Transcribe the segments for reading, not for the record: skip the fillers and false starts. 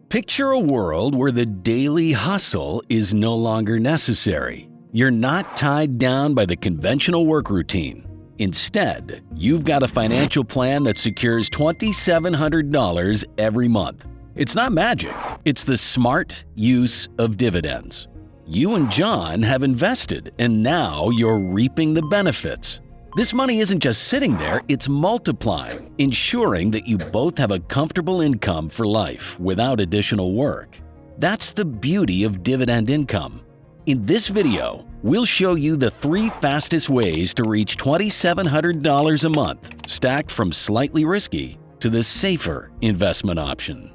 Picture a world where the daily hustle is no longer necessary. You're not tied down by the conventional work routine. Instead, you've got a financial plan that secures $2,700 every month. It's not magic, it's the smart use of dividends. You and John have invested, and now you're reaping the benefits. This money isn't just sitting there, it's multiplying, ensuring that you both have a comfortable income for life without additional work. That's the beauty of dividend income. In this video, we'll show you the 3 fastest ways to reach $2,700 a month, stacked from slightly risky to the safer investment option.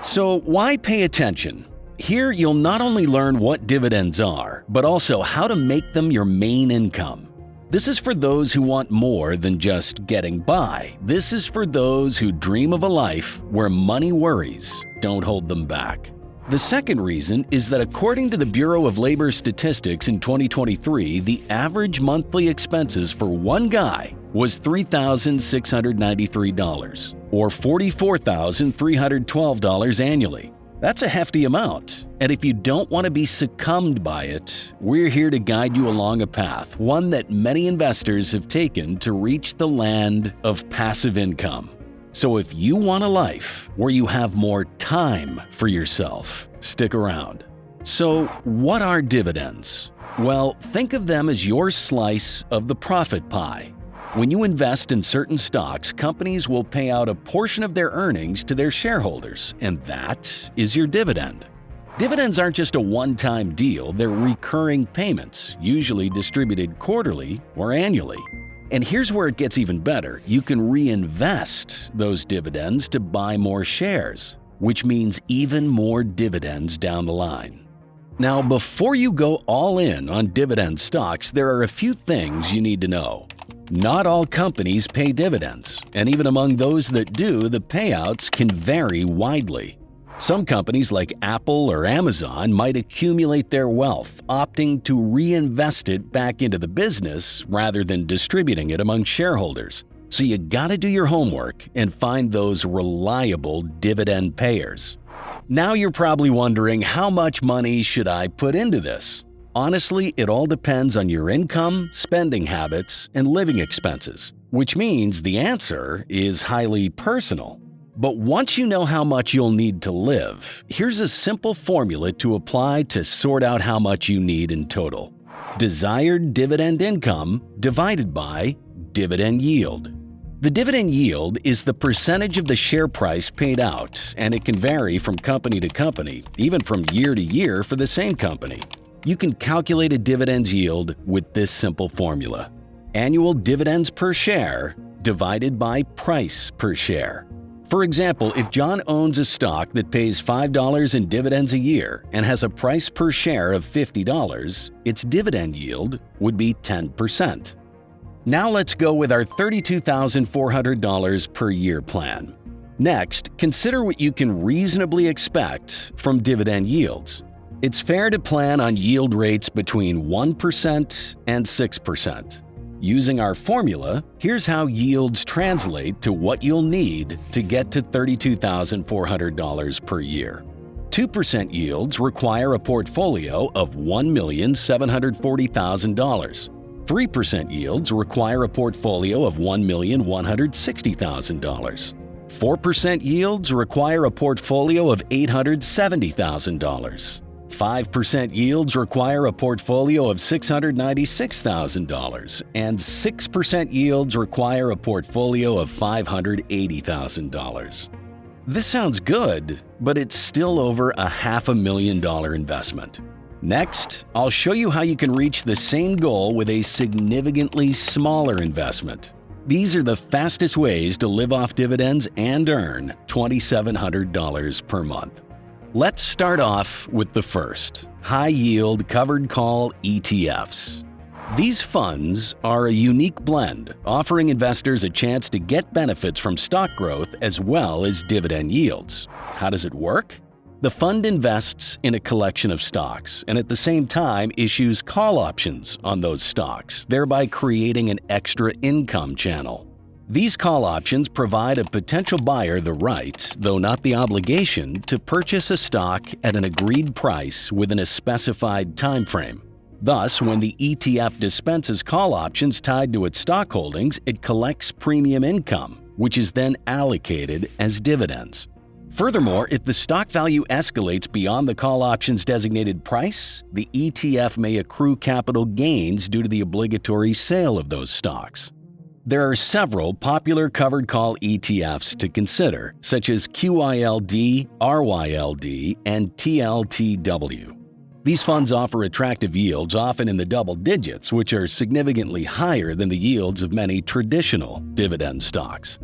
So why pay attention? Here you'll not only learn what dividends are, but also how to make them your main income. This is for those who want more than just getting by. This is for those who dream of a life where money worries don't hold them back. The second reason is that according to the Bureau of Labor Statistics in 2023, the average monthly expenses for one guy was $3,693, or $44,312 annually. That's a hefty amount, and if you don't want to be succumbed by it, we're here to guide you along a path, one that many investors have taken to reach the land of passive income. So if you want a life where you have more time for yourself, stick around. So what are dividends? Well, think of them as your slice of the profit pie. When you invest in certain stocks, companies will pay out a portion of their earnings to their shareholders, and that is your dividend. Dividends aren't just a one-time deal, they're recurring payments, usually distributed quarterly or annually. And here's where it gets even better. You can reinvest those dividends to buy more shares, which means even more dividends down the line. Now, before you go all in on dividend stocks, there are a few things you need to know. Not all companies pay dividends, and even among those that do, the payouts can vary widely. Some companies like Apple or Amazon might accumulate their wealth, opting to reinvest it back into the business rather than distributing it among shareholders. So you gotta do your homework and find those reliable dividend payers. Now you're probably wondering, how much money should I put into this? Honestly, it all depends on your income, spending habits, and living expenses, which means the answer is highly personal. But once you know how much you'll need to live, here's a simple formula to apply to sort out how much you need in total. Desired dividend income divided by dividend yield. The dividend yield is the percentage of the share price paid out, and it can vary from company to company, even from year to year for the same company. You can calculate a dividends yield with this simple formula. Annual dividends per share divided by price per share. For example, if John owns a stock that pays $5 in dividends a year and has a price per share of $50, its dividend yield would be 10%. Now let's go with our $32,400 per year plan. Next, consider what you can reasonably expect from dividend yields. It's fair to plan on yield rates between 1% and 6%. Using our formula, here's how yields translate to what you'll need to get to $32,400 per year. 2% yields require a portfolio of $1,740,000. 3% yields require a portfolio of $1,160,000. 4% yields require a portfolio of $870,000. 5% yields require a portfolio of $696,000, and 6% yields require a portfolio of $580,000. This sounds good, but it's still over a $500,000 investment. Next, I'll show you how you can reach the same goal with a significantly smaller investment. These are the fastest ways to live off dividends and earn $2,700 per month. Let's start off with the first, high-yield covered call ETFs. These funds are a unique blend, offering investors a chance to get benefits from stock growth as well as dividend yields. How does it work? The fund invests in a collection of stocks and at the same time issues call options on those stocks, thereby creating an extra income channel. These call options provide a potential buyer the right, though not the obligation, to purchase a stock at an agreed price within a specified time frame. Thus, when the ETF dispenses call options tied to its stock holdings, it collects premium income, which is then allocated as dividends. Furthermore, if the stock value escalates beyond the call option's designated price, the ETF may accrue capital gains due to the obligatory sale of those stocks. There are several popular covered call ETFs to consider, such as QYLD, RYLD, and TLTW. These funds offer attractive yields, often in the double digits, which are significantly higher than the yields of many traditional dividend stocks.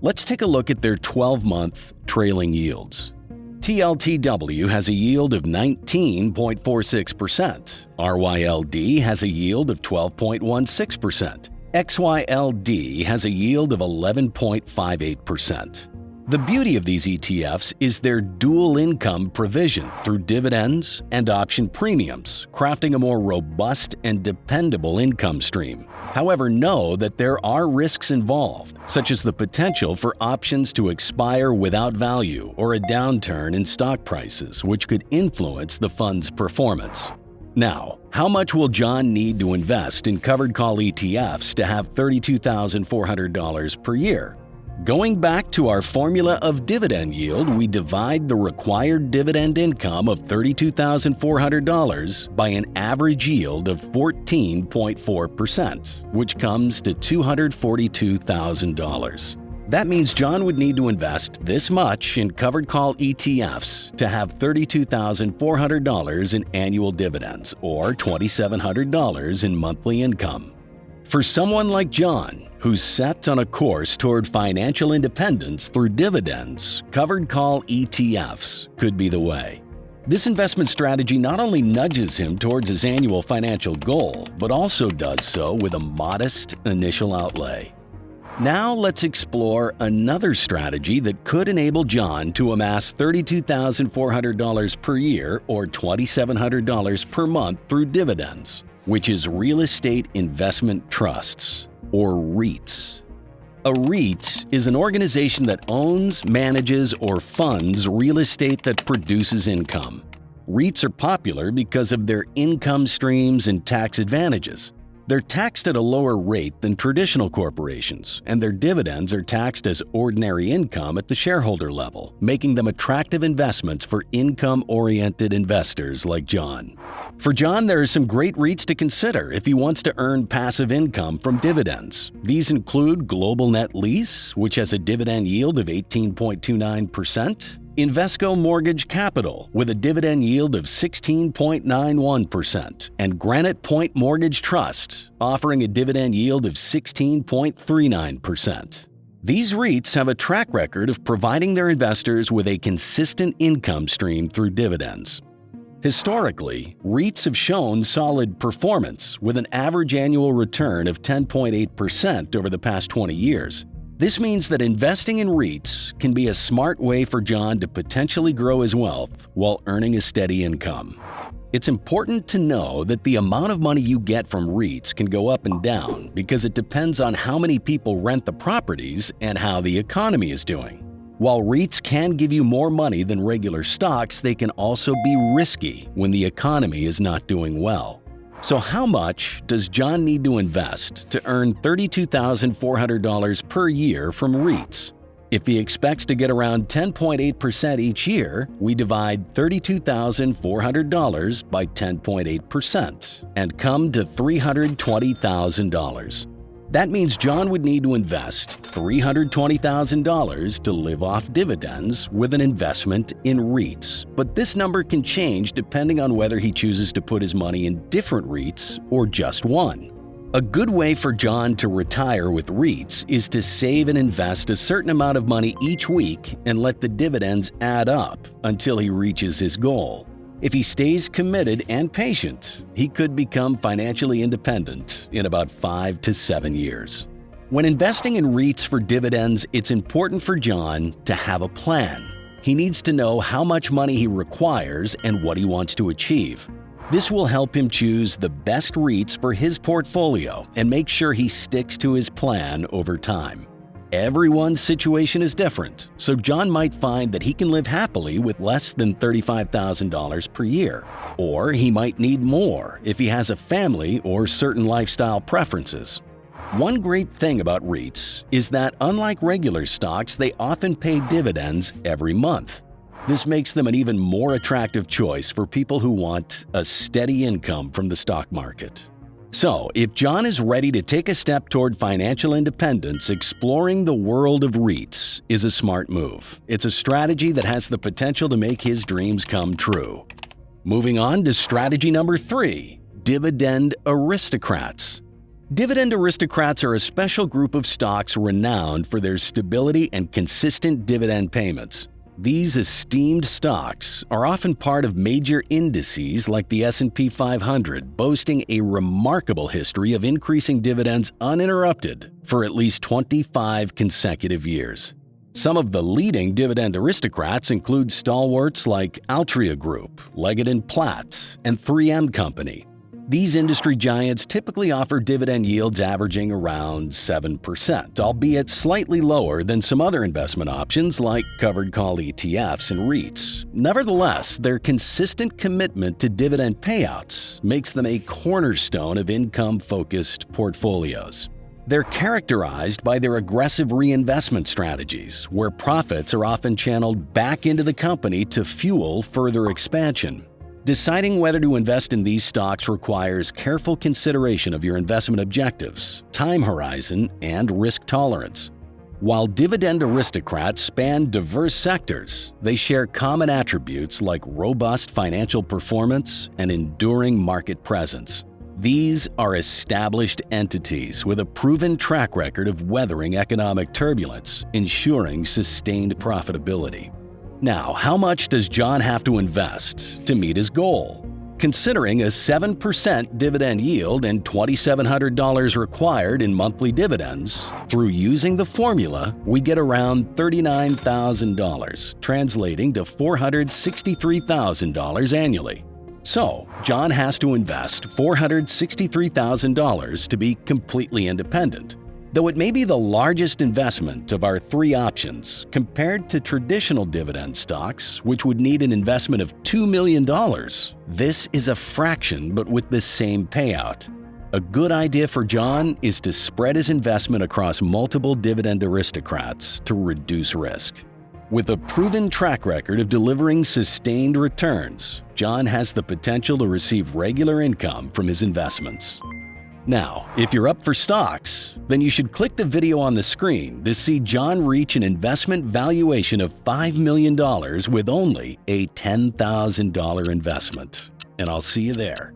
Let's take a look at their 12-month trailing yields. TLTW has a yield of 19.46%. RYLD has a yield of 12.16%. XYLD has a yield of 11.58%. The beauty of these ETFs is their dual income provision through dividends and option premiums, crafting a more robust and dependable income stream. However, know that there are risks involved, such as the potential for options to expire without value or a downturn in stock prices, which could influence the fund's performance. Now, how much will John need to invest in covered call ETFs to have $32,400 per year? Going back to our formula of dividend yield, we divide the required dividend income of $32,400 by an average yield of 14.4%, which comes to $242,000. That means John would need to invest this much in covered call ETFs to have $32,400 in annual dividends, or $2,700 in monthly income. For someone like John, who's set on a course toward financial independence through dividends, covered call ETFs could be the way. This investment strategy not only nudges him towards his annual financial goal, but also does so with a modest initial outlay. Now let's explore another strategy that could enable John to amass $32,400 per year or $2,700 per month through dividends, which is real estate investment trusts, or REITs. A REIT is an organization that owns, manages, or funds real estate that produces income. REITs are popular because of their income streams and tax advantages. They're taxed at a lower rate than traditional corporations, and their dividends are taxed as ordinary income at the shareholder level, making them attractive investments for income-oriented investors like John. For John, there are some great REITs to consider if he wants to earn passive income from dividends. These include Global Net Lease, which has a dividend yield of 18.29%, Invesco Mortgage Capital, with a dividend yield of 16.91%, and Granite Point Mortgage Trust, offering a dividend yield of 16.39%. These REITs have a track record of providing their investors with a consistent income stream through dividends. Historically, REITs have shown solid performance, with an average annual return of 10.8% over the past 20 years. This means that investing in REITs can be a smart way for John to potentially grow his wealth while earning a steady income. It's important to know that the amount of money you get from REITs can go up and down because it depends on how many people rent the properties and how the economy is doing. While REITs can give you more money than regular stocks, they can also be risky when the economy is not doing well. So how much does John need to invest to earn $32,400 per year from REITs? If he expects to get around 10.8% each year, we divide $32,400 by 10.8% and come to $320,000. That means John would need to invest $320,000 to live off dividends with an investment in REITs. But this number can change depending on whether he chooses to put his money in different REITs or just one. A good way for John to retire with REITs is to save and invest a certain amount of money each week and let the dividends add up until he reaches his goal. If he stays committed and patient, he could become financially independent in about 5 to 7 years. When investing in REITs for dividends, it's important for John to have a plan. He needs to know how much money he requires and what he wants to achieve. This will help him choose the best REITs for his portfolio and make sure he sticks to his plan over time. Everyone's situation is different, so John might find that he can live happily with less than $35,000 per year. Or he might need more if he has a family or certain lifestyle preferences. One great thing about REITs is that unlike regular stocks, they often pay dividends every month. This makes them an even more attractive choice for people who want a steady income from the stock market. So, if John is ready to take a step toward financial independence, exploring the world of REITs is a smart move. It's a strategy that has the potential to make his dreams come true. Moving on to strategy number 3, Dividend Aristocrats. Dividend Aristocrats are a special group of stocks renowned for their stability and consistent dividend payments. These esteemed stocks are often part of major indices like the S&P 500, boasting a remarkable history of increasing dividends uninterrupted for at least 25 consecutive years. Some of the leading dividend aristocrats include stalwarts like Altria Group, Leggett & Platt, and 3M Company. These industry giants typically offer dividend yields averaging around 7%, albeit slightly lower than some other investment options like covered call ETFs and REITs. Nevertheless, their consistent commitment to dividend payouts makes them a cornerstone of income-focused portfolios. They're characterized by their aggressive reinvestment strategies, where profits are often channeled back into the company to fuel further expansion. Deciding whether to invest in these stocks requires careful consideration of your investment objectives, time horizon, and risk tolerance. While dividend aristocrats span diverse sectors, they share common attributes like robust financial performance and enduring market presence. These are established entities with a proven track record of weathering economic turbulence, ensuring sustained profitability. Now, how much does John have to invest to meet his goal? Considering a 7% dividend yield and $2,700 required in monthly dividends, through using the formula, we get around $39,000, translating to $463,000 annually. So, John has to invest $463,000 to be completely independent. Though it may be the largest investment of our 3 options, compared to traditional dividend stocks, which would need an investment of $2 million, this is a fraction but with the same payout. A good idea for John is to spread his investment across multiple dividend aristocrats to reduce risk. With a proven track record of delivering sustained returns, John has the potential to receive regular income from his investments. Now, if you're up for stocks, then you should click the video on the screen to see John reach an investment valuation of $5 million with only a $10,000 investment. And I'll see you there.